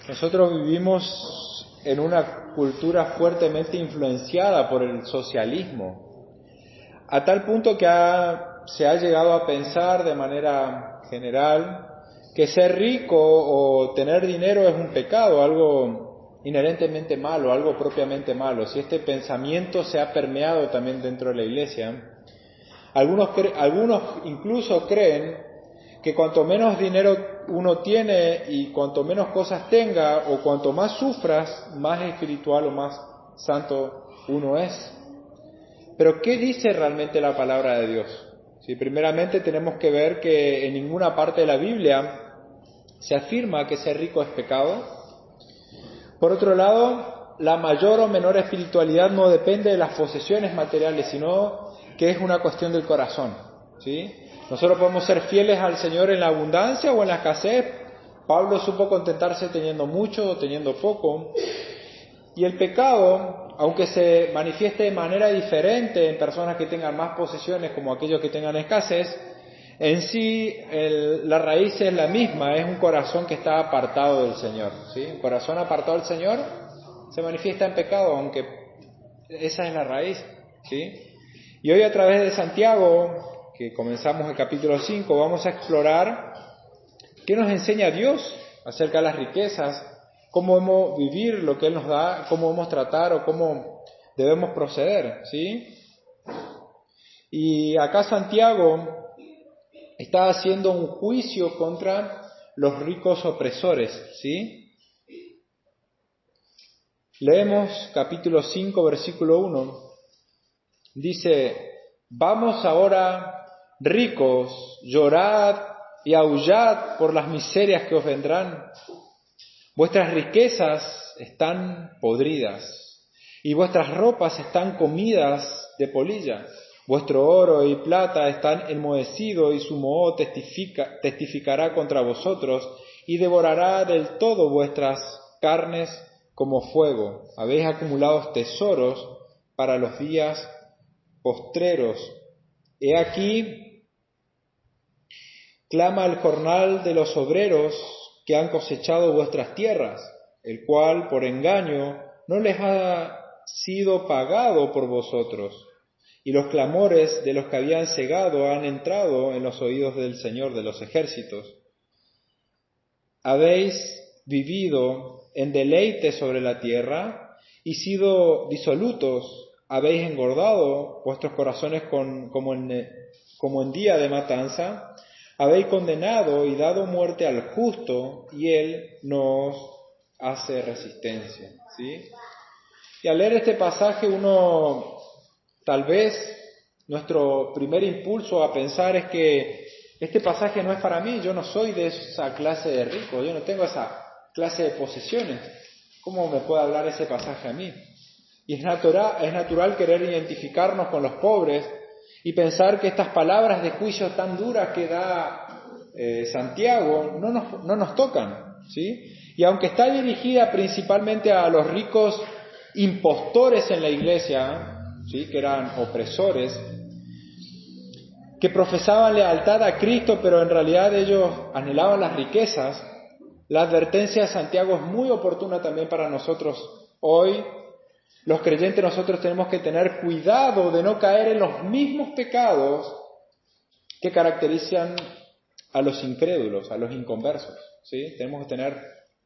Nosotros vivimos en una cultura fuertemente influenciada por el socialismo, a tal punto que se ha llegado a pensar de manera general que ser rico o tener dinero es un pecado, algo inherentemente malo, algo propiamente malo. Si este pensamiento se ha permeado también dentro de la Iglesia, algunos incluso creen que cuanto menos dinero uno tiene y cuanto menos cosas tenga o cuanto más sufras, más espiritual o más santo uno es. Pero ¿qué dice realmente la palabra de Dios? Sí, primeramente tenemos que ver que en ninguna parte de la Biblia se afirma que ser rico es pecado. Por otro lado, la mayor o menor espiritualidad no depende de las posesiones materiales, sino que es una cuestión del corazón, ¿sí? Nosotros podemos ser fieles al Señor en la abundancia o en la escasez. Pablo supo contentarse teniendo mucho o teniendo poco. Y el pecado, aunque se manifieste de manera diferente en personas que tengan más posesiones como aquellos que tengan escasez, en sí la raíz es la misma, es un corazón que está apartado del Señor, ¿sí? Un corazón apartado del Señor se manifiesta en pecado, aunque esa es la raíz, ¿sí? Y hoy a través de Santiago, que comenzamos el capítulo 5, vamos a explorar qué nos enseña Dios acerca de las riquezas, cómo debemos vivir lo que Él nos da, cómo debemos tratar o cómo debemos proceder, ¿sí? Y acá Santiago está haciendo un juicio contra los ricos opresores, ¿sí? Leemos capítulo 5, versículo 1. Dice: vamos ahora, ricos, llorad y aullad por las miserias que os vendrán. Vuestras riquezas están podridas y vuestras ropas están comidas de polilla. Vuestro oro y plata están enmohecidos y su moho testificará contra vosotros y devorará del todo vuestras carnes como fuego. Habéis acumulado tesoros para los días postreros. He aquí, clama el jornal de los obreros que han cosechado vuestras tierras, el cual por engaño no les ha sido pagado por vosotros, y los clamores de los que habían cegado han entrado en los oídos del Señor de los ejércitos. Habéis vivido en deleite sobre la tierra y sido disolutos. Habéis engordado vuestros corazones como en día de matanza. Habéis condenado y dado muerte al justo, y él nos hace resistencia, ¿sí? Y al leer este pasaje tal vez nuestro primer impulso a pensar es que este pasaje no es para mí, yo no soy de esa clase de rico, yo no tengo esa clase de posesiones. ¿Cómo me puede hablar ese pasaje a mí? Y es natural querer identificarnos con los pobres y pensar que estas palabras de juicio tan duras que da Santiago no nos tocan, ¿sí? Y aunque está dirigida principalmente a los ricos impostores en la iglesia, ¿sí?, que eran opresores, que profesaban lealtad a Cristo, pero en realidad ellos anhelaban las riquezas, la advertencia de Santiago es muy oportuna también para nosotros hoy. Los creyentes nosotros tenemos que tener cuidado de no caer en los mismos pecados que caracterizan a los incrédulos, a los inconversos, ¿sí? Tenemos que tener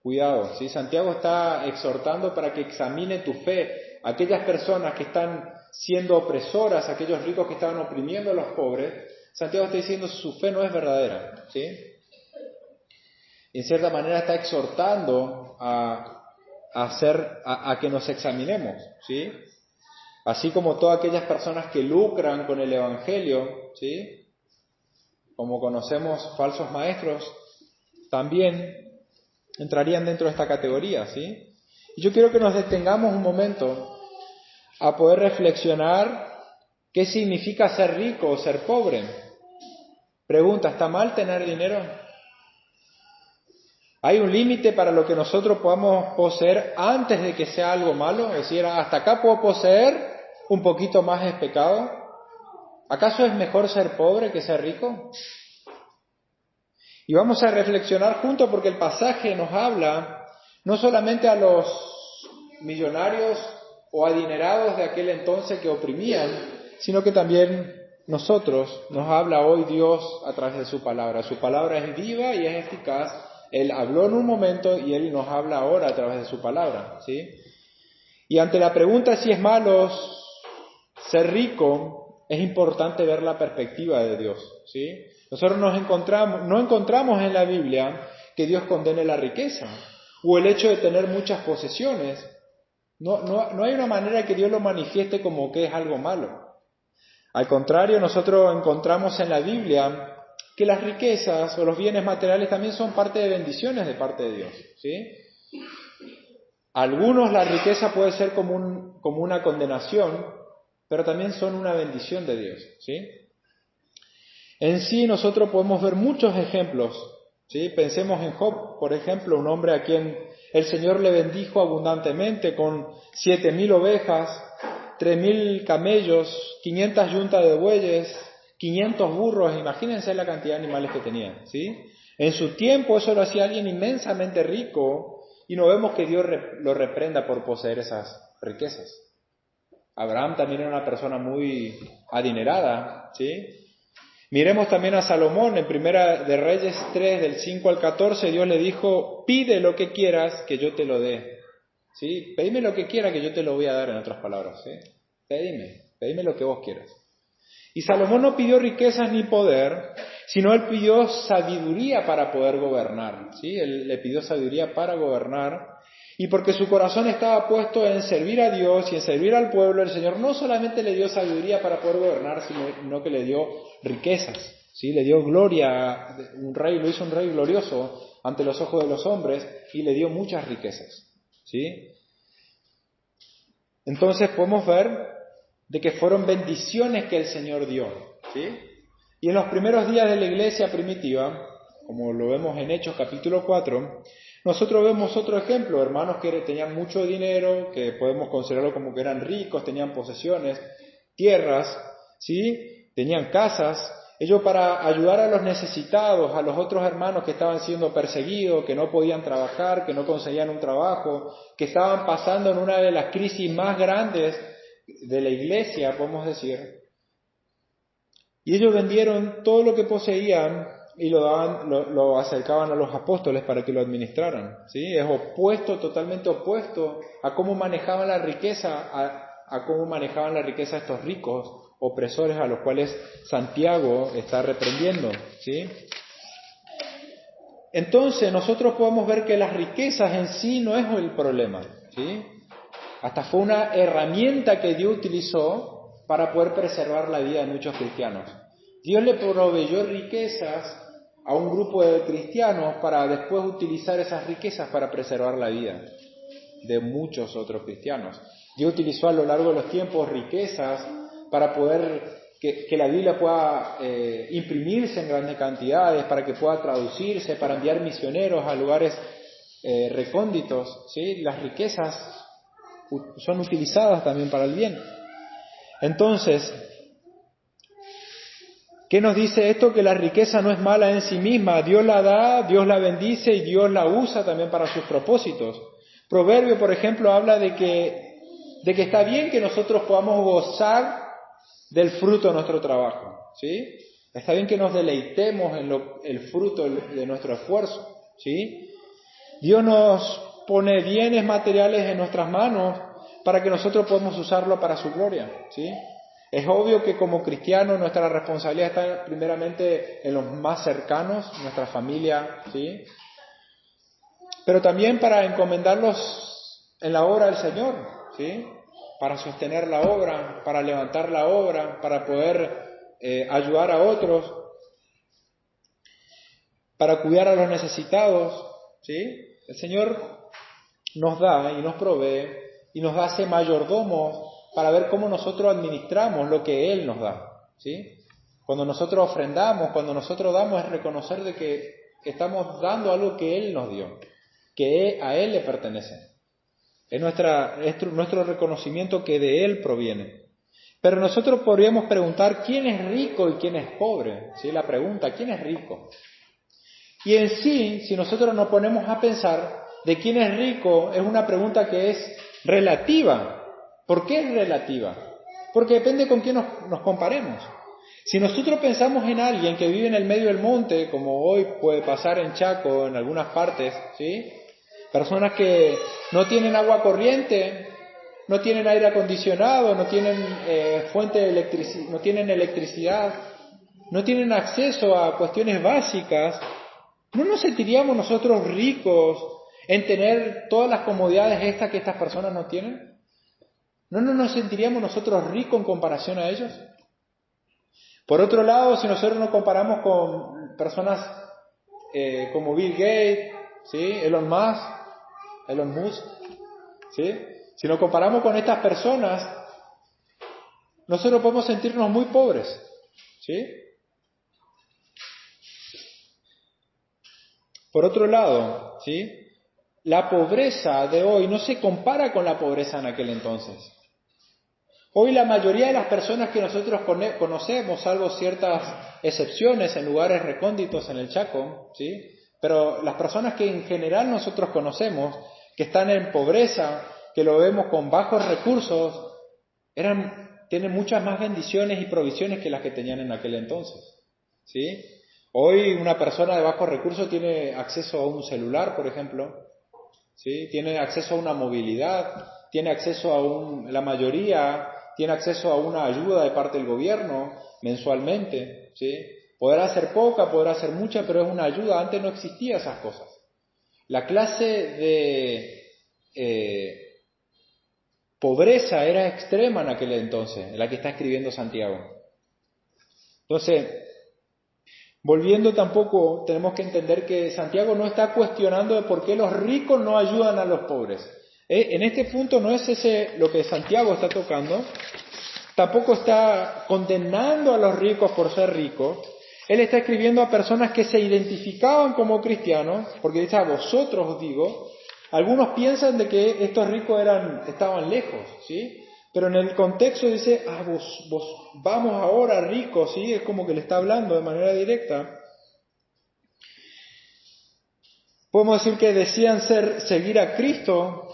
cuidado, ¿sí? Santiago está exhortando para que examine tu fe. Aquellas personas que están siendo opresoras, aquellos ricos que estaban oprimiendo a los pobres, Santiago está diciendo su fe no es verdadera, ¿sí? Y en cierta manera está exhortando a que nos examinemos, ¿sí? Así como todas aquellas personas que lucran con el Evangelio, ¿sí?, como conocemos falsos maestros, también entrarían dentro de esta categoría, ¿sí? Y yo quiero que nos detengamos un momento a poder reflexionar qué significa ser rico o ser pobre. Pregunta, ¿está mal tener dinero? ¿Hay un límite para lo que nosotros podamos poseer antes de que sea algo malo? Es decir, hasta acá puedo poseer, un poquito más es pecado. ¿Acaso es mejor ser pobre que ser rico? Y vamos a reflexionar juntos porque el pasaje nos habla no solamente a los millonarios o adinerados de aquel entonces que oprimían, sino que también nosotros, nos habla hoy Dios a través de su palabra. Su palabra es viva y es eficaz. Él habló en un momento y Él nos habla ahora a través de su palabra, ¿sí? Y ante la pregunta si es malo ser rico, es importante ver la perspectiva de Dios, ¿sí? Nosotros no encontramos en la Biblia que Dios condene la riqueza o el hecho de tener muchas posesiones. No hay una manera que Dios lo manifieste como que es algo malo. Al contrario, nosotros encontramos en la Biblia que las riquezas o los bienes materiales también son parte de bendiciones de parte de Dios, ¿sí? Algunos la riqueza puede ser como una condenación, pero también son una bendición de Dios, ¿sí? En sí nosotros podemos ver muchos ejemplos, ¿sí? Pensemos en Job, por ejemplo, un hombre a quien el Señor le bendijo abundantemente con 7,000 ovejas, 3,000 camellos, 500 yuntas de bueyes, 500 burros, imagínense la cantidad de animales que tenía, ¿sí? En su tiempo eso lo hacía alguien inmensamente rico y no vemos que Dios lo reprenda por poseer esas riquezas. Abraham también era una persona muy adinerada, ¿sí? Miremos también a Salomón, en Primera de Reyes 3, del 5 al 14, Dios le dijo, pide lo que quieras que yo te lo dé. ¿Sí? Pedime lo que quieras que yo te lo voy a dar, en otras palabras, ¿sí? Pedime lo que vos quieras. Y Salomón no pidió riquezas ni poder, sino él pidió sabiduría para poder gobernar, ¿sí? Él le pidió sabiduría para gobernar, y porque su corazón estaba puesto en servir a Dios y en servir al pueblo, el Señor no solamente le dio sabiduría para poder gobernar, sino que le dio riquezas, ¿sí? Le dio gloria, lo hizo un rey glorioso ante los ojos de los hombres y le dio muchas riquezas, ¿sí? Entonces podemos ver de que fueron bendiciones que el Señor dio, ¿sí? Y en los primeros días de la iglesia primitiva, como lo vemos en Hechos capítulo 4, nosotros vemos otro ejemplo, hermanos que tenían mucho dinero, que podemos considerarlo como que eran ricos, tenían posesiones, tierras, ¿sí? Tenían casas. Ellos, para ayudar a los necesitados, a los otros hermanos que estaban siendo perseguidos, que no podían trabajar, que no conseguían un trabajo, que estaban pasando en una de las crisis más grandes de la iglesia, podemos decir. Y ellos vendieron todo lo que poseían y lo acercaban a los apóstoles para que lo administraran, ¿sí? Es totalmente opuesto a cómo manejaban la riqueza, a cómo manejaban la riqueza estos ricos opresores a los cuales Santiago está reprendiendo, ¿sí? Entonces nosotros podemos ver que las riquezas en sí no es el problema, ¿sí? Hasta fue una herramienta que Dios utilizó para poder preservar la vida de muchos cristianos. Dios le proveyó riquezas a un grupo de cristianos para después utilizar esas riquezas para preservar la vida de muchos otros cristianos. Dios utilizó a lo largo de los tiempos riquezas para poder que la Biblia pueda imprimirse en grandes cantidades, para que pueda traducirse, para enviar misioneros a lugares recónditos, ¿sí? Las riquezas son utilizadas también para el bien. Entonces, ¿qué nos dice esto? Que la riqueza no es mala en sí misma. Dios la da, Dios la bendice y Dios la usa también para sus propósitos. Proverbio, por ejemplo, habla de que está bien que nosotros podamos gozar del fruto de nuestro trabajo, ¿sí? Está bien que nos deleitemos en el fruto de nuestro esfuerzo, ¿sí? Dios nos pone bienes materiales en nuestras manos para que nosotros podamos usarlo para su gloria, ¿sí? Es obvio que como cristianos nuestra responsabilidad está primeramente en los más cercanos, nuestra familia, ¿sí? Pero también para encomendarlos en la obra del Señor, ¿sí? Para sostener la obra, para levantar la obra, para poder ayudar a otros, para cuidar a los necesitados, ¿sí? El Señor nos da y nos provee y nos hace mayordomos para ver cómo nosotros administramos lo que Él nos da, ¿sí? Cuando nosotros ofrendamos, cuando nosotros damos, es reconocer de que estamos dando algo que Él nos dio, que a Él le pertenece. Es nuestro reconocimiento que de Él proviene. Pero nosotros podríamos preguntar, ¿quién es rico y quién es pobre? ¿Sí? La pregunta, ¿quién es rico? Y en sí, si nosotros nos ponemos a pensar, de quién es rico es una pregunta que es relativa. ¿Por qué es relativa? Porque depende con quién nos comparemos. Si nosotros pensamos en alguien que vive en el medio del monte, como hoy puede pasar en Chaco, en algunas partes, ¿sí? Personas que no tienen agua corriente, no tienen aire acondicionado, no tienen fuente de electricidad, no tienen electricidad, no tienen acceso a cuestiones básicas, ¿no nos sentiríamos nosotros ricos en tener todas las comodidades estas que estas personas no tienen? ¿No nos sentiríamos nosotros ricos en comparación a ellos? Por otro lado, si nosotros nos comparamos con personas como Bill Gates, ¿sí? Elon Musk, ¿sí? Si nos comparamos con estas personas, nosotros podemos sentirnos muy pobres, ¿sí? Por otro lado, ¿sí? La pobreza de hoy no se compara con la pobreza en aquel entonces. Hoy la mayoría de las personas que nosotros conocemos, salvo ciertas excepciones en lugares recónditos en el Chaco, ¿sí? Pero las personas que en general nosotros conocemos, que están en pobreza, que lo vemos con bajos recursos, tienen muchas más bendiciones y provisiones que las que tenían en aquel entonces, ¿sí? Hoy una persona de bajos recursos tiene acceso a un celular, por ejemplo, ¿sí? Tiene acceso a una movilidad, tiene acceso la mayoría tiene acceso a una ayuda de parte del gobierno mensualmente, ¿sí? Podrá ser poca, podrá ser mucha, pero es una ayuda. Antes no existían esas cosas. La clase de pobreza era extrema en aquel entonces, en la que está escribiendo Santiago. Entonces, volviendo tampoco, tenemos que entender que Santiago no está cuestionando de por qué los ricos no ayudan a los pobres. En este punto no es ese lo que Santiago está tocando. Tampoco está condenando a los ricos por ser ricos. Él está escribiendo a personas que se identificaban como cristianos, porque dice, a vosotros os digo. Algunos piensan de que estos ricos estaban lejos, ¿sí? Pero en el contexto dice, vos vamos ahora ricos, ¿sí? Es como que le está hablando de manera directa. Podemos decir que decían seguir a Cristo,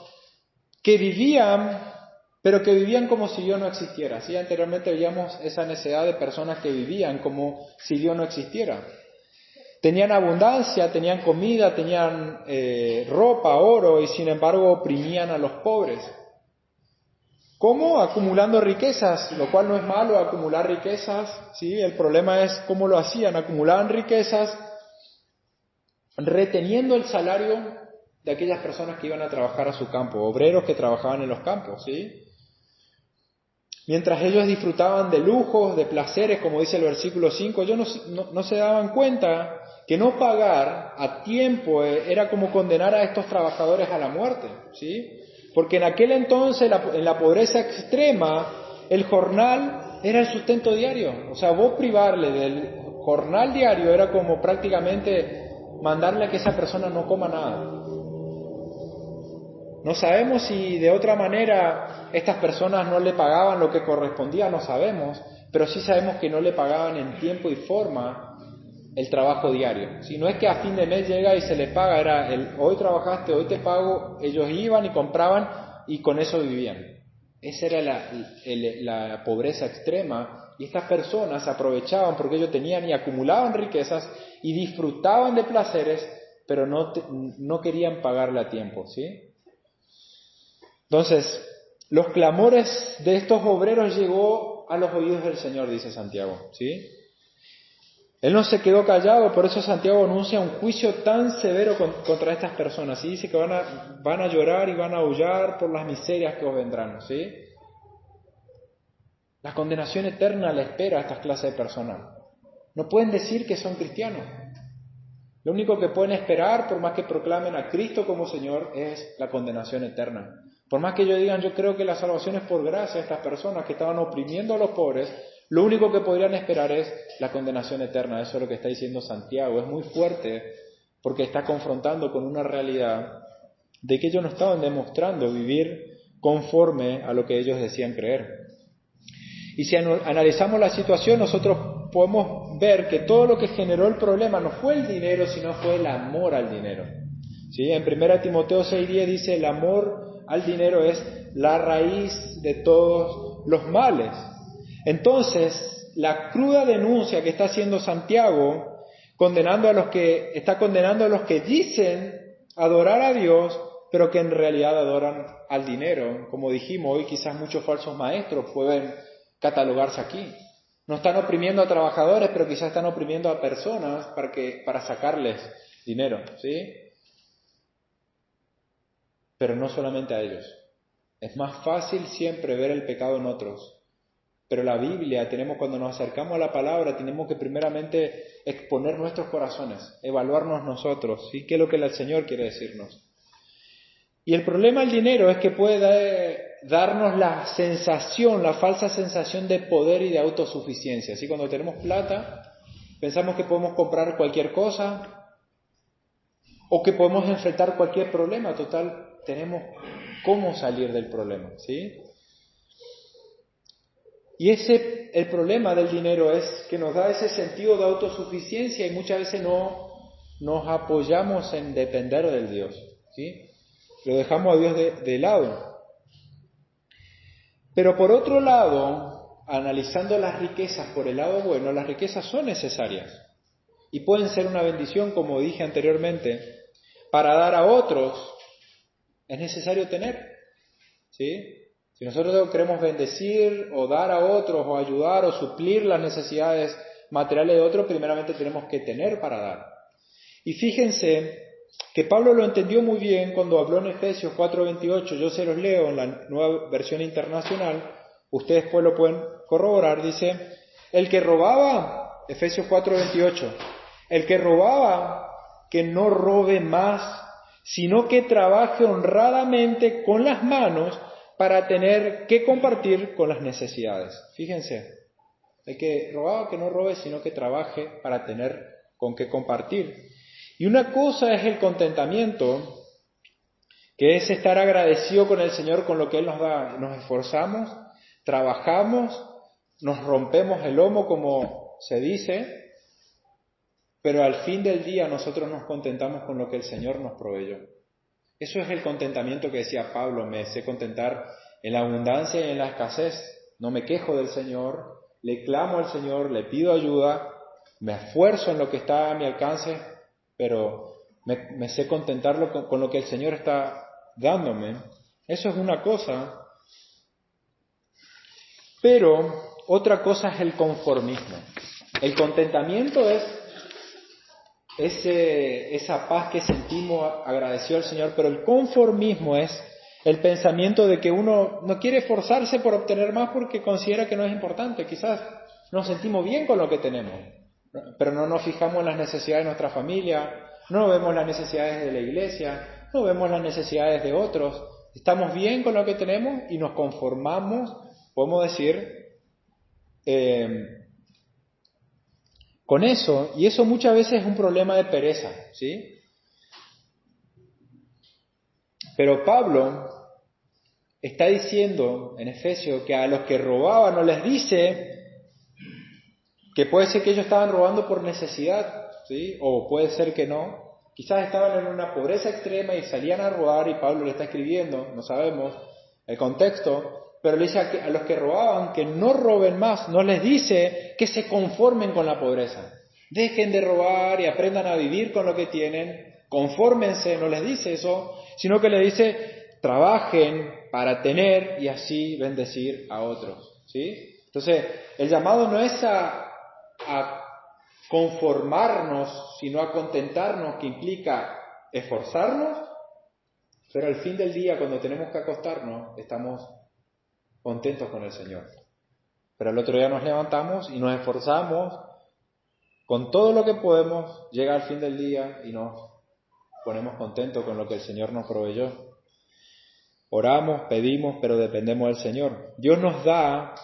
que vivían, pero que vivían como si Dios no existiera. ¿Sí? Anteriormente veíamos esa necesidad de personas que vivían como si Dios no existiera. Tenían abundancia, tenían comida, tenían ropa, oro, y sin embargo oprimían a los pobres. ¿Cómo? Acumulando riquezas, lo cual no es malo acumular riquezas, ¿sí? El problema es cómo lo hacían. Acumulaban riquezas reteniendo el salario de aquellas personas que iban a trabajar a su campo, obreros que trabajaban en los campos, ¿sí? Mientras ellos disfrutaban de lujos, de placeres, como dice el versículo 5, ellos no se daban cuenta que no pagar a tiempo era como condenar a estos trabajadores a la muerte, ¿sí? Porque en aquel entonces, en la pobreza extrema, el jornal era el sustento diario. O sea, vos privarle del jornal diario era como prácticamente mandarle a que esa persona no coma nada. No sabemos si de otra manera estas personas no le pagaban lo que correspondía, no sabemos, pero sí sabemos que no le pagaban en tiempo y forma el trabajo diario. Si no es que a fin de mes llega y se le paga, era hoy trabajaste, hoy te pago, ellos iban y compraban y con eso vivían. Esa era la pobreza extrema y estas personas aprovechaban porque ellos tenían y acumulaban riquezas y disfrutaban de placeres, pero no querían pagarle a tiempo, ¿sí? Entonces, los clamores de estos obreros llegó a los oídos del Señor, dice Santiago, ¿sí? Él no se quedó callado, por eso Santiago anuncia un juicio tan severo contra estas personas, y dice que van a llorar y van a aullar por las miserias que os vendrán, ¿sí? La condenación eterna le espera a estas clases de personas. No pueden decir que son cristianos. Lo único que pueden esperar, por más que proclamen a Cristo como Señor, es la condenación eterna. Por más que ellos digan, yo creo que la salvación es por gracia, estas personas que estaban oprimiendo a los pobres, lo único que podrían esperar es la condenación eterna. Eso es lo que está diciendo Santiago. Es muy fuerte porque está confrontando con una realidad de que ellos no estaban demostrando vivir conforme a lo que ellos decían creer. Y si analizamos la situación, nosotros podemos ver que todo lo que generó el problema no fue el dinero, sino fue el amor al dinero. ¿Sí? En 1 Timoteo 6:10 dice, el amor al dinero es la raíz de todos los males. Entonces, la cruda denuncia que está haciendo Santiago, está condenando a los que dicen adorar a Dios, pero que en realidad adoran al dinero. Como dijimos, hoy quizás muchos falsos maestros pueden catalogarse aquí. No están oprimiendo a trabajadores, pero quizás están oprimiendo a personas para sacarles dinero, ¿sí? Pero no solamente a ellos. Es más fácil siempre ver el pecado en otros. Pero la Biblia, cuando nos acercamos a la palabra, tenemos que primeramente exponer nuestros corazones, evaluarnos nosotros, ¿sí? ¿Qué es lo que el Señor quiere decirnos? Y el problema del dinero es que puede darnos la falsa sensación de poder y de autosuficiencia. ¿Sí? Cuando tenemos plata, pensamos que podemos comprar cualquier cosa o que podemos enfrentar cualquier problema. Total, tenemos cómo salir del problema, ¿sí? Y el problema del dinero es que nos da ese sentido de autosuficiencia y muchas veces no nos apoyamos en depender del Dios, ¿sí? Lo dejamos a Dios de lado. Pero por otro lado, analizando las riquezas por el lado bueno, las riquezas son necesarias y pueden ser una bendición, como dije anteriormente. Para dar a otros es necesario tener, ¿sí? Si nosotros queremos bendecir o dar a otros o ayudar o suplir las necesidades materiales de otros, primeramente tenemos que tener para dar. Y fíjense que Pablo lo entendió muy bien cuando habló en Efesios 4:28, yo se los leo en la Nueva Versión Internacional, ustedes después lo pueden corroborar, dice, el que robaba, Efesios 4:28, el que robaba, que no robe más, sino que trabaje honradamente con las manos para tener que compartir con las necesidades. Fíjense, el que robaba, que no robe, sino que trabaje para tener con qué compartir. Y una cosa es el contentamiento, que es estar agradecido con el Señor con lo que Él nos da. Nos esforzamos, trabajamos, nos rompemos el lomo, como se dice, pero al fin del día nosotros nos contentamos con lo que el Señor nos proveyó. Eso es el contentamiento que decía Pablo, me sé contentar en la abundancia y en la escasez. No me quejo del Señor, le clamo al Señor, le pido ayuda, me esfuerzo en lo que está a mi alcance, pero me sé contentar con lo que el Señor está dándome. Eso es una cosa. Pero otra cosa es el conformismo. El contentamiento es esa paz que sentimos agradecido al Señor, pero el conformismo es el pensamiento de que uno no quiere esforzarse por obtener más porque considera que no es importante. Quizás nos sentimos bien con lo que tenemos, pero no nos fijamos en las necesidades de nuestra familia, no vemos las necesidades de la iglesia, no vemos las necesidades de otros. Estamos bien con lo que tenemos y nos conformamos, podemos decir, con eso, y eso muchas veces es un problema de pereza, ¿sí? Pero Pablo está diciendo en Efesios que a los que robaban no les dice que puede ser que ellos estaban robando por necesidad, ¿sí? O puede ser que no. Quizás estaban en una pobreza extrema y salían a robar y Pablo le está escribiendo, no sabemos el contexto, pero le dice a los que robaban que no roben más, no les dice que se conformen con la pobreza. Dejen de robar y aprendan a vivir con lo que tienen, confórmense, no les dice eso, sino que les dice trabajen para tener y así bendecir a otros, ¿sí? Entonces, el llamado no es a conformarnos, sino a contentarnos, que implica esforzarnos, pero al fin del día, cuando tenemos que acostarnos, estamos contentos con el Señor. Pero al otro día nos levantamos y nos esforzamos con todo lo que podemos, llega al fin del día y nos ponemos contentos con lo que el Señor nos proveyó. Oramos, pedimos, pero dependemos del Señor. Dios nos da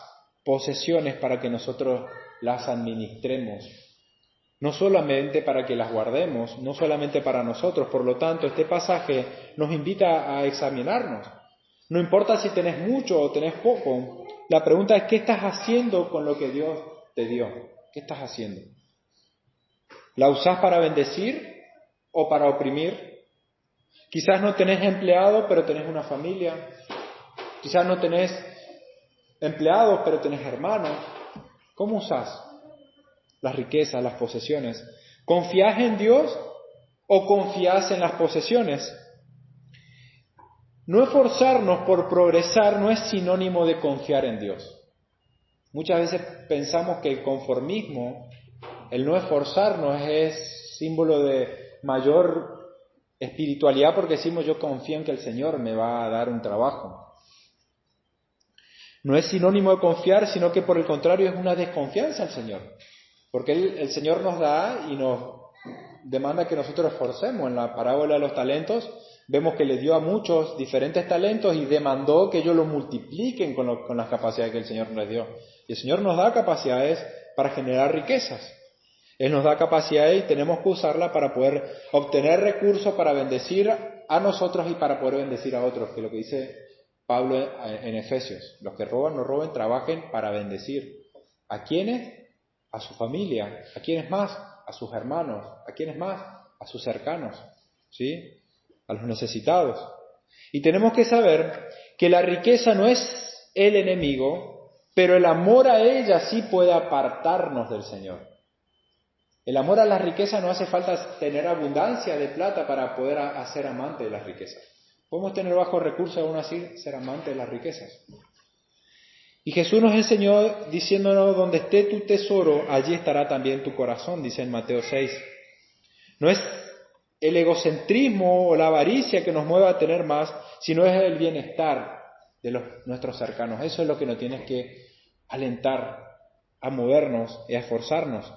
posesiones para que nosotros las administremos, no solamente para que las guardemos, no solamente para nosotros. Por lo tanto, este pasaje nos invita a examinarnos. No importa si tenés mucho o tenés poco, la pregunta es ¿qué estás haciendo con lo que Dios te dio? ¿Qué estás haciendo? ¿La usás para bendecir o para oprimir? Quizás no tenés empleado, pero tenés una familia. Quizás no tenés empleados, pero tenés hermanos. ¿Cómo usás las riquezas, las posesiones? ¿Confías en Dios o confías en las posesiones? No esforzarnos por progresar no es sinónimo de confiar en Dios. Muchas veces pensamos que el conformismo, el no esforzarnos, es símbolo de mayor espiritualidad porque decimos yo confío en que el Señor me va a dar un trabajo. No es sinónimo de confiar, sino que por el contrario es una desconfianza al Señor. Porque el Señor nos da y nos demanda que nosotros esforcemos. En la parábola de los talentos vemos que le dio a muchos diferentes talentos y demandó que ellos lo multipliquen con las capacidades que el Señor les dio. Y el Señor nos da capacidades para generar riquezas. Él nos da capacidades y tenemos que usarla para poder obtener recursos para bendecir a nosotros y para poder bendecir a otros, que es lo que dice Pablo en Efesios. Los que roban, no roben, trabajen para bendecir. ¿A quiénes? A su familia. ¿A quiénes más? A sus hermanos. ¿A quiénes más? A sus cercanos. ¿Sí? A los necesitados. Y tenemos que saber que la riqueza no es el enemigo, pero el amor a ella sí puede apartarnos del Señor. El amor a la riqueza no hace falta tener abundancia de plata para poder hacer amante de las riquezas. Podemos tener bajos recursos y aún así ser amante de las riquezas. Y Jesús nos enseñó diciéndonos, donde esté tu tesoro, allí estará también tu corazón, dice en Mateo 6. No es el egocentrismo o la avaricia que nos mueve a tener más, sino es el bienestar de nuestros cercanos. Eso es lo que nos tiene que alentar a movernos y a esforzarnos.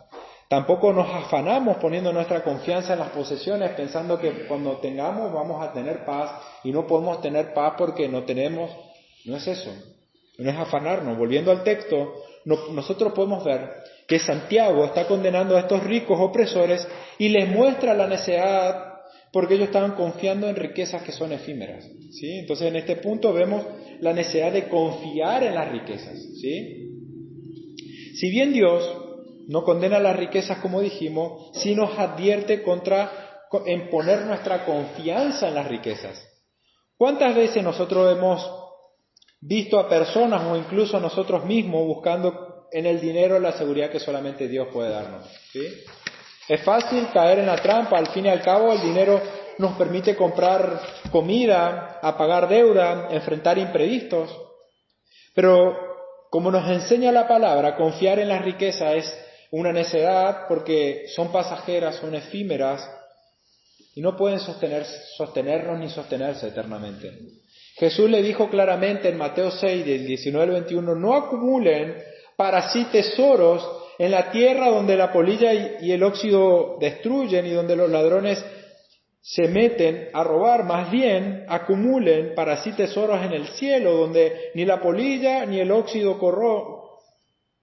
Tampoco nos afanamos poniendo nuestra confianza en las posesiones, pensando que cuando tengamos vamos a tener paz, y no podemos tener paz porque no tenemos. No es eso, no es afanarnos. Volviendo al texto, nosotros podemos ver que Santiago está condenando a estos ricos opresores y les muestra la necesidad porque ellos estaban confiando en riquezas que son efímeras, ¿sí? Entonces en este punto vemos la necesidad de confiar en las riquezas, ¿sí? Si bien Dios no condena las riquezas, como dijimos, sí nos advierte en poner nuestra confianza en las riquezas. ¿Cuántas veces nosotros hemos visto a personas o incluso a nosotros mismos buscando en el dinero la seguridad que solamente Dios puede darnos? ¿Sí? Es fácil caer en la trampa. Al fin y al cabo el dinero nos permite comprar comida, pagar deuda, enfrentar imprevistos. Pero como nos enseña la palabra, confiar en las riquezas es una necedad porque son pasajeras, son efímeras y no pueden sostenernos ni sostenerse eternamente. Jesús le dijo claramente en Mateo 6, del 19 al 21, no acumulen para sí tesoros en la tierra donde la polilla y el óxido destruyen y donde los ladrones se meten a robar, más bien acumulen para sí tesoros en el cielo donde ni la polilla ni el óxido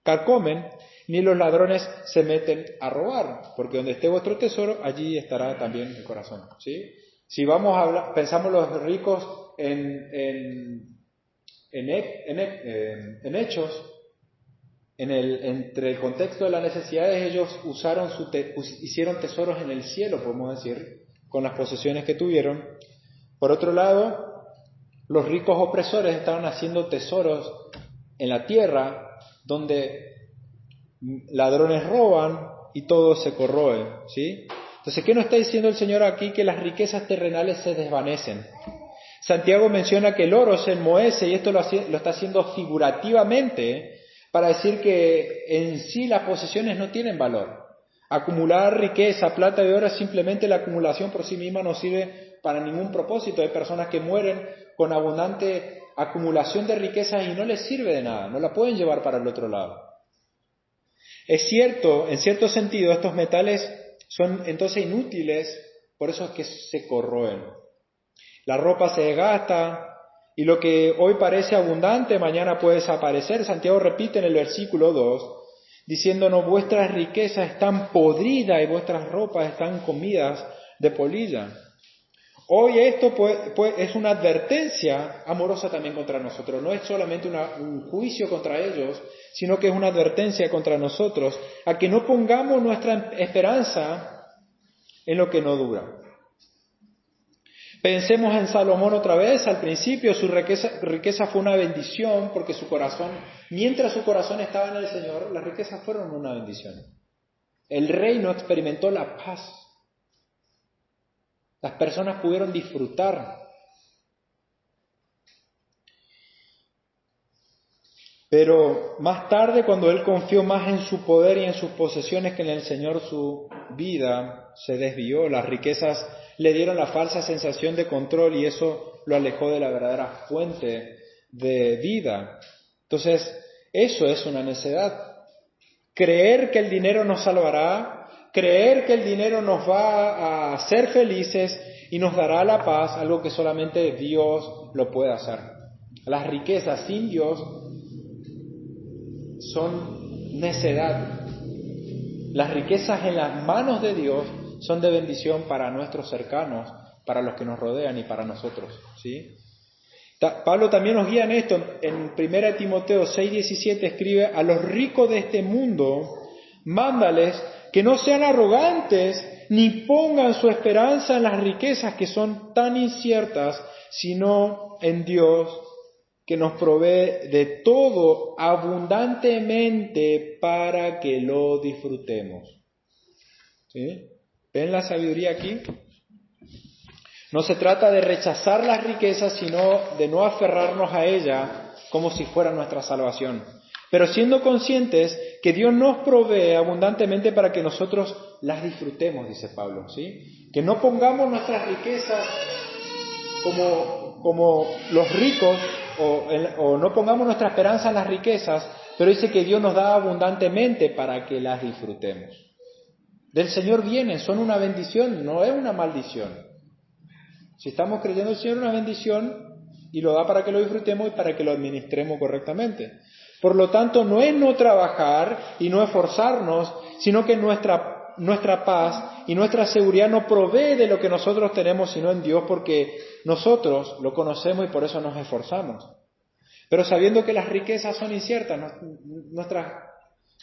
carcomen, ni los ladrones se meten a robar, porque donde esté vuestro tesoro, allí estará también el corazón, ¿sí? Si vamos a hablar, pensamos los ricos en Hechos, entre el contexto de las necesidades, ellos hicieron tesoros en el cielo, podemos decir, con las posesiones que tuvieron. Por otro lado, los ricos opresores estaban haciendo tesoros en la tierra, donde ladrones roban y todo se corroe, ¿sí? Entonces, ¿qué nos está diciendo el Señor aquí? Que las riquezas terrenales se desvanecen. Santiago menciona que el oro se enmohece y esto lo está haciendo figurativamente para decir que en sí las posesiones no tienen valor. Acumular riqueza, plata y oro, es simplemente la acumulación por sí misma no sirve para ningún propósito. Hay personas que mueren con abundante acumulación de riquezas y no les sirve de nada, no la pueden llevar para el otro lado. Es cierto, en cierto sentido, estos metales son entonces inútiles, por eso es que se corroen. La ropa se desgasta y lo que hoy parece abundante, mañana puede desaparecer. Santiago repite en el versículo 2, diciéndonos, vuestras riquezas están podridas y vuestras ropas están comidas de polilla. Hoy esto es una advertencia amorosa también contra nosotros. No es solamente un juicio contra ellos, sino que es una advertencia contra nosotros a que no pongamos nuestra esperanza en lo que no dura. Pensemos en Salomón otra vez. Al principio su riqueza fue una bendición porque mientras su corazón estaba en el Señor, las riquezas fueron una bendición. El reino experimentó la paz. Las personas pudieron disfrutar. Pero más tarde, cuando él confió más en su poder y en sus posesiones que en el Señor, su vida se desvió. Las riquezas le dieron la falsa sensación de control y eso lo alejó de la verdadera fuente de vida. Entonces, eso es una necedad. Creer que el dinero nos salvará, creer que el dinero nos va a hacer felices y nos dará la paz, algo que solamente Dios lo puede hacer. Las riquezas sin Dios son necedad. Las riquezas en las manos de Dios son de bendición para nuestros cercanos, para los que nos rodean y para nosotros, ¿sí? Pablo también nos guía en esto. En 1 Timoteo 6:17 escribe: a los ricos de este mundo, mándales que no sean arrogantes ni pongan su esperanza en las riquezas que son tan inciertas, sino en Dios, que nos provee de todo abundantemente para que lo disfrutemos. ¿Sí? ¿Ven la sabiduría aquí? No se trata de rechazar las riquezas, sino de no aferrarnos a ellas como si fuera nuestra salvación. Pero siendo conscientes que Dios nos provee abundantemente para que nosotros las disfrutemos, dice Pablo, ¿sí? Que no pongamos nuestras riquezas como los ricos, o no pongamos nuestra esperanza en las riquezas, pero dice que Dios nos da abundantemente para que las disfrutemos. Del Señor vienen, son una bendición, no es una maldición. Si estamos creyendo en el Señor, es una bendición y lo da para que lo disfrutemos y para que lo administremos correctamente. Por lo tanto, no es no trabajar y no esforzarnos, sino que nuestra paz y nuestra seguridad no provee de lo que nosotros tenemos, sino en Dios, porque nosotros lo conocemos y por eso nos esforzamos. Pero sabiendo que las riquezas son inciertas, nuestras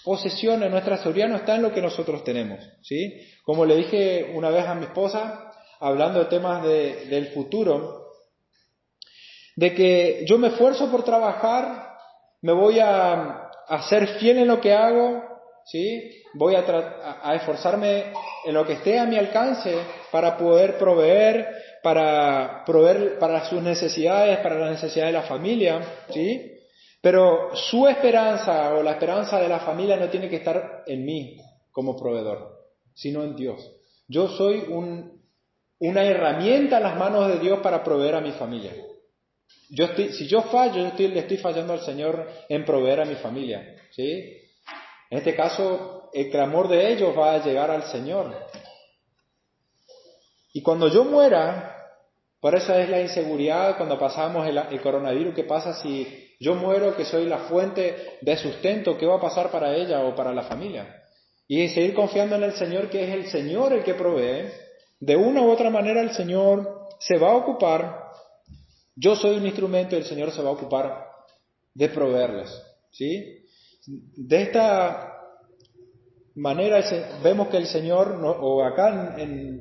posesiones, nuestra seguridad no está en lo que nosotros tenemos, ¿sí? Como le dije una vez a mi esposa, hablando de temas del futuro, de que yo me esfuerzo por trabajar, me voy a ser fiel en lo que hago, ¿sí? Voy a esforzarme en lo que esté a mi alcance para poder proveer para sus necesidades, para las necesidades de la familia, ¿sí? Pero su esperanza o la esperanza de la familia no tiene que estar en mí como proveedor, sino en Dios. Yo soy una herramienta en las manos de Dios para proveer a mi familia. Si yo fallo, le estoy fallando al Señor en proveer a mi familia, ¿sí? En este caso, el clamor de ellos va a llegar al Señor. Y cuando yo muera, por eso es la inseguridad cuando pasamos el coronavirus. ¿Qué pasa si yo muero, que soy la fuente de sustento? ¿Qué va a pasar para ella o para la familia? Y seguir confiando en el Señor, que es el Señor el que provee. De una u otra manera el Señor se va a ocupar. Yo soy un instrumento y el Señor se va a ocupar de proveerles, ¿sí? De esta manera vemos que el Señor, o acá en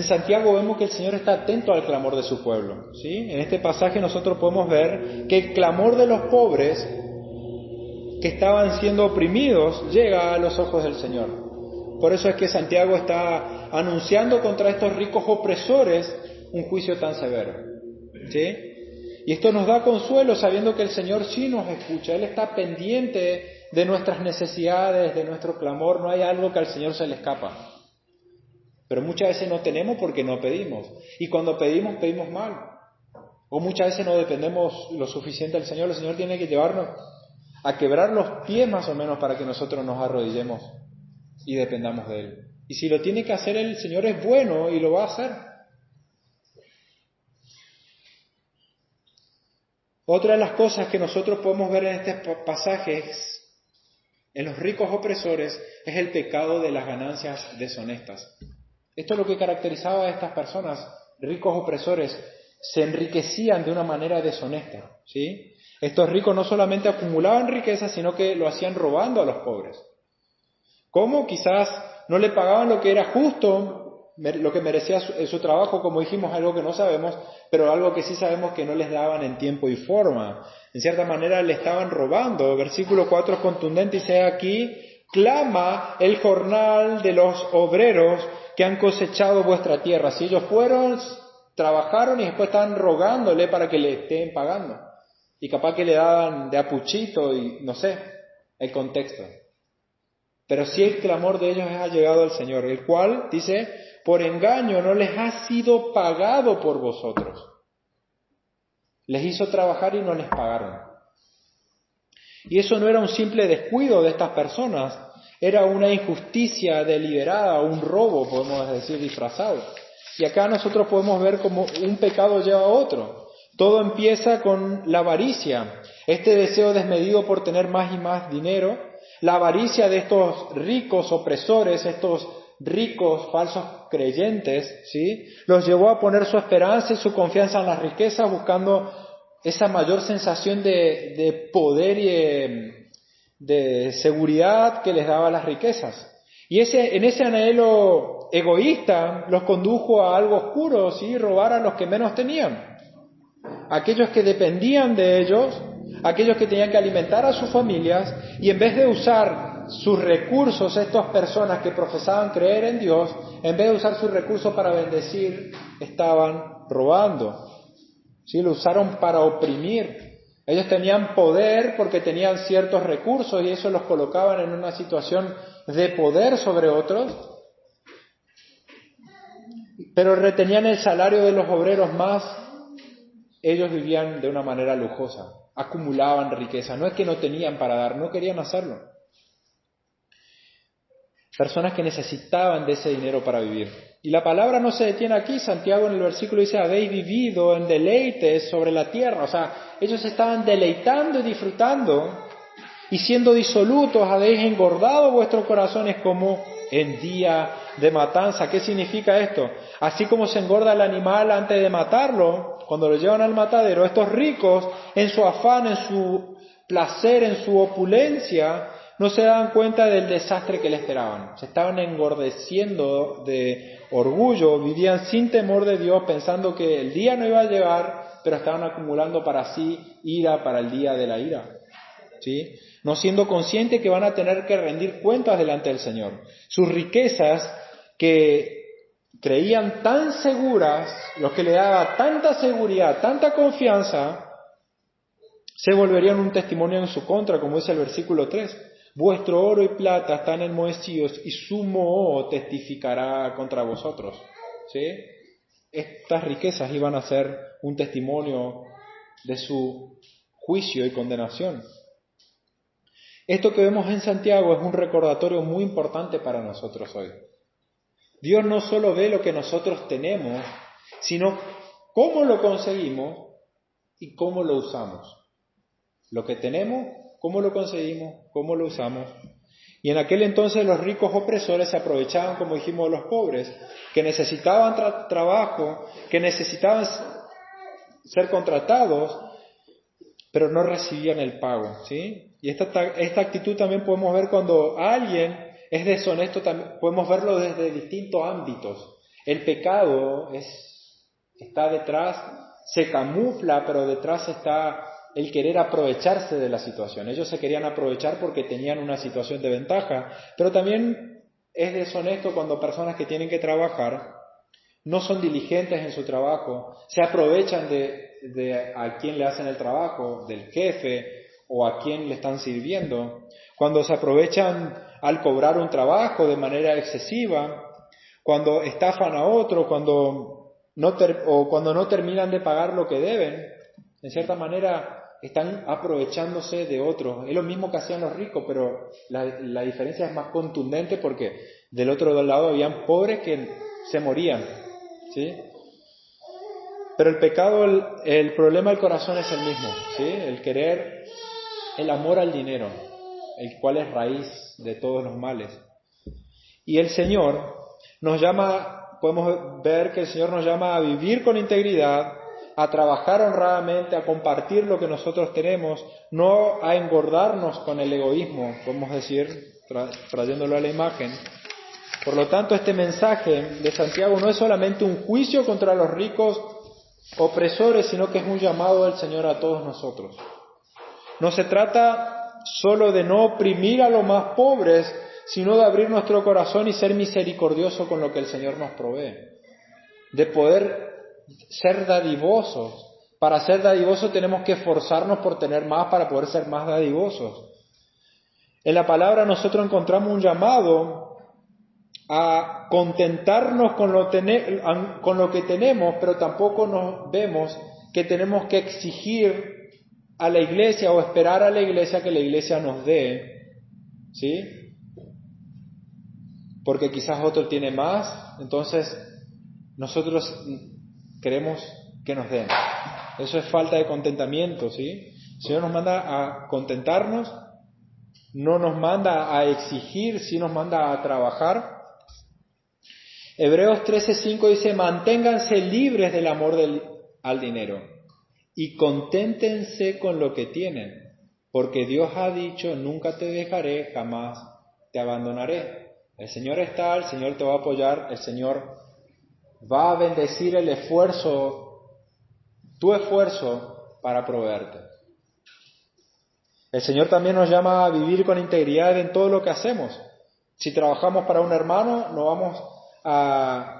Santiago vemos que el Señor está atento al clamor de su pueblo, ¿sí? En este pasaje nosotros podemos ver que el clamor de los pobres que estaban siendo oprimidos llega a los ojos del Señor. Por eso es que Santiago está anunciando contra estos ricos opresores un juicio tan severo, ¿sí? Y esto nos da consuelo sabiendo que el Señor sí nos escucha. Él está pendiente de nuestras necesidades, de nuestro clamor. No hay algo que al Señor se le escapa. Pero muchas veces no tenemos porque no pedimos. Y cuando pedimos, pedimos mal. O muchas veces no dependemos lo suficiente del Señor. El Señor tiene que llevarnos a quebrar los pies más o menos para que nosotros nos arrodillemos y dependamos de Él. Y si lo tiene que hacer el Señor es bueno y lo va a hacer. Otra de las cosas que nosotros podemos ver en este pasaje en los ricos opresores es el pecado de las ganancias deshonestas. Esto es lo que caracterizaba a estas personas, ricos opresores, se enriquecían de una manera deshonesta, ¿sí? Estos ricos no solamente acumulaban riquezas, sino que lo hacían robando a los pobres. ¿Cómo? Quizás no le pagaban lo que era justo lo que merecía su trabajo, como dijimos, algo que no sabemos, pero algo que sí sabemos que no les daban en tiempo y forma. En cierta manera le estaban robando. Versículo 4 es contundente, dice aquí: clama el jornal de los obreros que han cosechado vuestra tierra. Si ellos fueron, trabajaron y después estaban rogándole para que le estén pagando. Y capaz que le daban de apuchito y no sé, el contexto. Pero sí el clamor de ellos ha llegado al Señor, el cual, dice, por engaño no les ha sido pagado por vosotros. Les hizo trabajar y no les pagaron. Y eso no era un simple descuido de estas personas, era una injusticia deliberada, un robo, podemos decir, disfrazado. Y acá nosotros podemos ver cómo un pecado lleva a otro. Todo empieza con la avaricia, este deseo desmedido por tener más y más dinero, la avaricia de estos ricos opresores, estos ricos falsos creyentes, ¿sí? Los llevó a poner su esperanza y su confianza en las riquezas, buscando esa mayor sensación de poder y de seguridad que les daba las riquezas. Y en ese anhelo egoísta los condujo a algo oscuro, ¿sí? Robar a los que menos tenían. Aquellos que dependían de ellos, aquellos que tenían que alimentar a sus familias, y en vez de usar sus recursos, estas personas que profesaban creer en Dios, en vez de usar sus recursos para bendecir, estaban robando. ¿Sí? Lo usaron para oprimir. Ellos tenían poder porque tenían ciertos recursos y eso los colocaban en una situación de poder sobre otros, pero retenían el salario de los obreros más. Ellos vivían de una manera lujosa, acumulaban riqueza. No es que no tenían para dar, no querían hacerlo. Personas que necesitaban de ese dinero para vivir. Y la palabra no se detiene aquí. Santiago en el versículo dice: habéis vivido en deleites sobre la tierra. O sea, ellos estaban deleitando y disfrutando, y siendo disolutos habéis engordado vuestros corazones como en día de matanza. ¿Qué significa esto? Así como se engorda el animal antes de matarlo, cuando lo llevan al matadero, estos ricos, en su afán, en su placer, en su opulencia, no se daban cuenta del desastre que le esperaban. Se estaban engordeciendo de orgullo, vivían sin temor de Dios, pensando que el día no iba a llegar, pero estaban acumulando para sí ira para el día de la ira. ¿Sí? No siendo conscientes que van a tener que rendir cuentas delante del Señor. Sus riquezas que creían tan seguras, los que le daba tanta seguridad, tanta confianza, se volverían un testimonio en su contra, como dice el versículo 3. Vuestro oro y plata están enmohecidos y su moho testificará contra vosotros. ¿Sí? Estas riquezas iban a ser un testimonio de su juicio y condenación. Esto que vemos en Santiago es un recordatorio muy importante para nosotros hoy. Dios no solo ve lo que nosotros tenemos, sino cómo lo conseguimos y cómo lo usamos. Lo que tenemos, cómo lo conseguimos, cómo lo usamos. Y en aquel entonces los ricos opresores se aprovechaban, como dijimos, de los pobres, que necesitaban trabajo, que necesitaban ser contratados, pero no recibían el pago, ¿sí? Y esta actitud también podemos ver cuando alguien es deshonesto, también podemos verlo desde distintos ámbitos. El pecado está detrás, se camufla, pero detrás está el querer aprovecharse de la situación. Ellos se querían aprovechar porque tenían una situación de ventaja, pero también es deshonesto cuando personas que tienen que trabajar no son diligentes en su trabajo, se aprovechan de a quien le hacen el trabajo, del jefe o a quien le están sirviendo, cuando se aprovechan al cobrar un trabajo de manera excesiva, cuando estafan a otro, cuando no terminan de pagar lo que deben. En cierta manera están aprovechándose de otros. Es lo mismo que hacían los ricos, pero la diferencia es más contundente porque del otro lado habían pobres que se morían, ¿sí? Pero el pecado, el problema del corazón es el mismo, ¿sí? El querer, el amor al dinero, el cual es raíz de todos los males. Y el Señor nos llama, podemos ver que el Señor nos llama a vivir con integridad, a trabajar honradamente, a compartir lo que nosotros tenemos, no a engordarnos con el egoísmo, podemos decir, trayéndolo a la imagen, Por lo tanto, este mensaje de Santiago no es solamente un juicio contra los ricos opresores, sino que es un llamado del Señor a todos nosotros. No se trata solo de no oprimir a los más pobres, sino de abrir nuestro corazón y ser misericordioso con lo que el Señor nos provee. De poder ser dadivosos. Para ser dadivosos tenemos que esforzarnos por tener más para poder ser más dadivosos. En la palabra nosotros encontramos un llamado a contentarnos con lo que tenemos, pero tampoco nos vemos que tenemos que exigir a la iglesia o esperar a la iglesia que la iglesia nos dé, ¿sí? Porque quizás otro tiene más, entonces nosotros queremos que nos den. Eso es falta de contentamiento, ¿sí? El Señor nos manda a contentarnos, no nos manda a exigir, sí nos manda a trabajar. Hebreos 13:5 dice, manténganse libres del amor al dinero y conténtense con lo que tienen, porque Dios ha dicho, nunca te dejaré, jamás te abandonaré. El Señor está, el Señor te va a apoyar, el Señor va a bendecir el esfuerzo, tu esfuerzo para proveerte. El Señor también nos llama a vivir con integridad en todo lo que hacemos. Si trabajamos para un hermano, no vamos a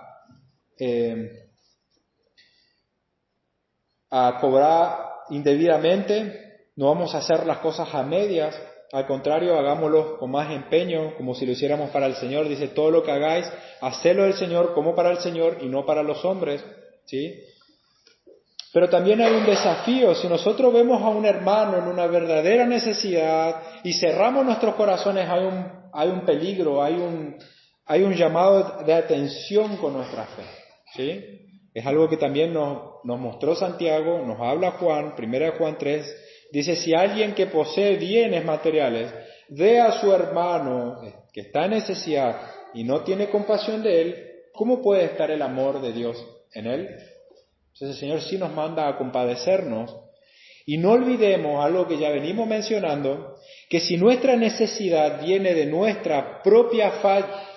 cobrar indebidamente, no vamos a hacer las cosas a medias, al contrario, hagámoslo con más empeño, como si lo hiciéramos para el Señor. Dice, todo lo que hagáis, hacedlo del Señor como para el Señor y no para los hombres, ¿sí? Pero también hay un desafío. Si nosotros vemos a un hermano en una verdadera necesidad y cerramos nuestros corazones, hay un peligro, hay un llamado de atención con nuestra fe, ¿sí? Es algo que también nos mostró Santiago, nos habla Juan, 1 Juan 3, dice, si alguien que posee bienes materiales ve a su hermano que está en necesidad y no tiene compasión de él, ¿cómo puede estar el amor de Dios en él? Entonces el Señor sí nos manda a compadecernos y no olvidemos algo que ya venimos mencionando, que si nuestra necesidad viene de nuestra propia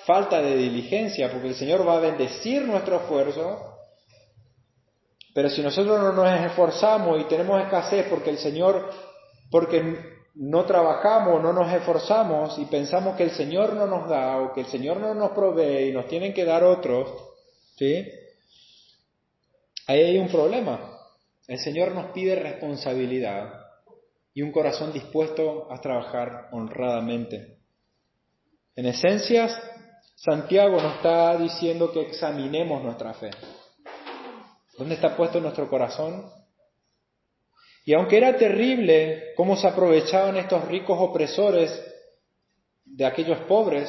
falta de diligencia, porque el Señor va a bendecir nuestro esfuerzo, pero si nosotros no nos esforzamos y tenemos escasez porque no trabajamos, no nos esforzamos y pensamos que el Señor no nos da o que el Señor no nos provee y nos tienen que dar otros, ¿sí? Ahí hay un problema. El Señor nos pide responsabilidad y un corazón dispuesto a trabajar honradamente. En esencias, Santiago nos está diciendo que examinemos nuestra fe. ¿Dónde está puesto nuestro corazón? Y aunque era terrible cómo se aprovechaban estos ricos opresores de aquellos pobres,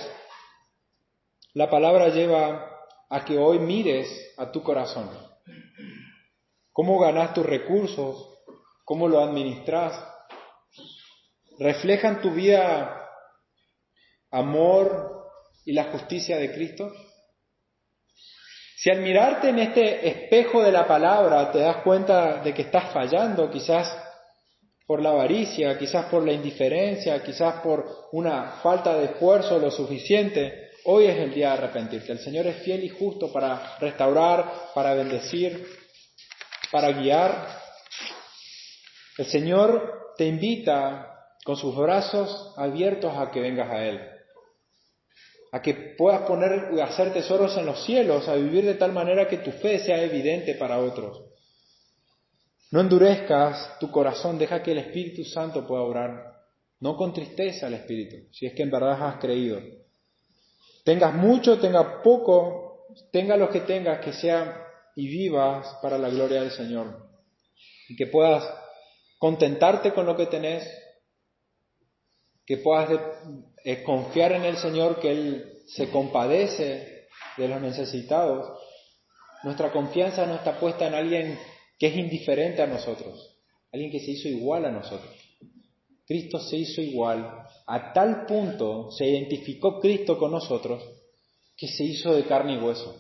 la palabra lleva a que hoy mires a tu corazón. ¿Cómo ganas tus recursos? ¿Cómo lo administras? ¿Reflejan tu vida amor y la justicia de Cristo? Si al mirarte en este espejo de la palabra te das cuenta de que estás fallando, quizás por la avaricia, quizás por la indiferencia, quizás por una falta de esfuerzo lo suficiente, hoy es el día de arrepentirte. El Señor es fiel y justo para restaurar, para bendecir, para guiar. El Señor te invita con sus brazos abiertos a que vengas a Él, a que puedas hacer tesoros en los cielos, a vivir de tal manera que tu fe sea evidente para otros. No endurezcas tu corazón, deja que el Espíritu Santo pueda obrar. No con tristeza al Espíritu, si es que en verdad has creído. Tengas mucho, tengas poco, tenga lo que tengas, que sean y vivas para la gloria del Señor. Y que puedas contentarte con lo que tenés, que puedas confiar en el Señor, que Él se compadece de los necesitados. Nuestra confianza no está puesta en alguien que es indiferente a nosotros, alguien que se hizo igual a nosotros. Cristo se hizo igual, a tal punto se identificó Cristo con nosotros, que se hizo de carne y hueso,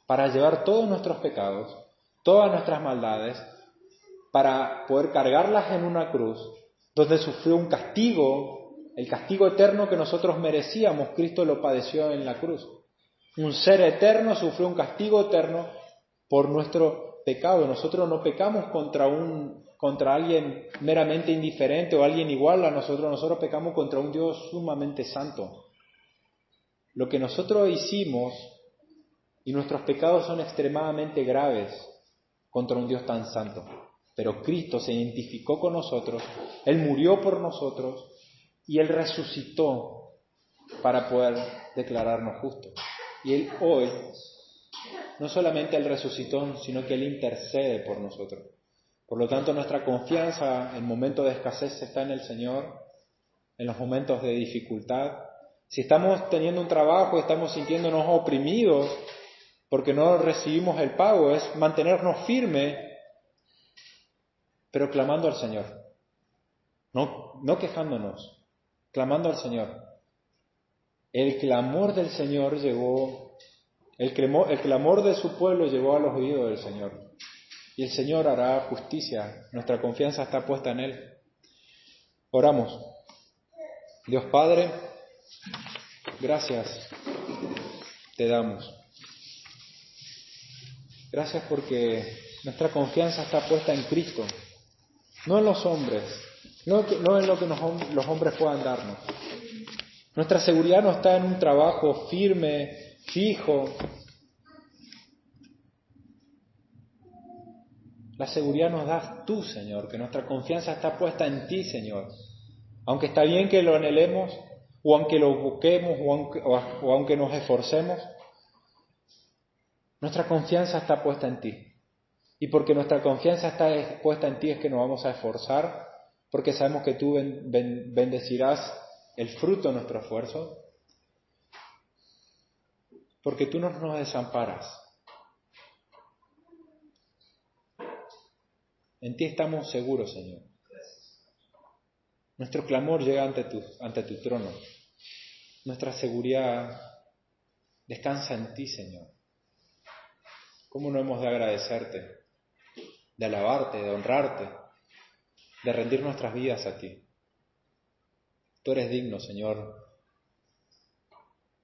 para llevar todos nuestros pecados, todas nuestras maldades, para poder cargarlas en una cruz, donde sufrió un castigo, el castigo eterno que nosotros merecíamos, Cristo lo padeció en la cruz. Un ser eterno sufrió un castigo eterno por nuestro pecado. Nosotros no pecamos contra alguien meramente indiferente o alguien igual a nosotros. Nosotros pecamos contra un Dios sumamente santo. Lo que nosotros hicimos y nuestros pecados son extremadamente graves contra un Dios tan santo. Pero Cristo se identificó con nosotros, Él murió por nosotros y Él resucitó para poder declararnos justos. Y Él hoy, no solamente Él resucitó, sino que Él intercede por nosotros. Por lo tanto, nuestra confianza en momentos de escasez está en el Señor, en los momentos de dificultad. Si estamos teniendo un trabajo, estamos sintiéndonos oprimidos porque no recibimos el pago, es mantenernos firmes, pero clamando al Señor. No quejándonos, clamando al Señor. El clamor del Señor llegó, el clamor de su pueblo llegó a los oídos del Señor. Y el Señor hará justicia. Nuestra confianza está puesta en Él. Oramos. Dios Padre, gracias te damos. Gracias porque nuestra confianza está puesta en Cristo, no en los hombres, no en lo que los hombres puedan darnos. Nuestra seguridad no está en un trabajo firme, fijo. La seguridad nos das tú, Señor, que nuestra confianza está puesta en ti, Señor. Aunque está bien que lo anhelemos, o aunque lo busquemos, o aunque nos esforcemos, nuestra confianza está puesta en ti. Y porque nuestra confianza está puesta en ti es que nos vamos a esforzar, porque sabemos que tú bendecirás el fruto de nuestro esfuerzo, porque tú no nos desamparas. En ti estamos seguros, Señor. Nuestro clamor llega ante tu trono. Nuestra seguridad descansa en ti, Señor. ¿Cómo no hemos de agradecerte, de alabarte, de honrarte, de rendir nuestras vidas a ti? Tú eres digno, Señor,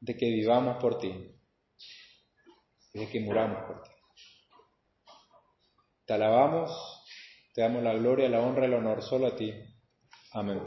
de que vivamos por ti y de que muramos por ti. Te alabamos, te damos la gloria, la honra y el honor solo a ti. Amén.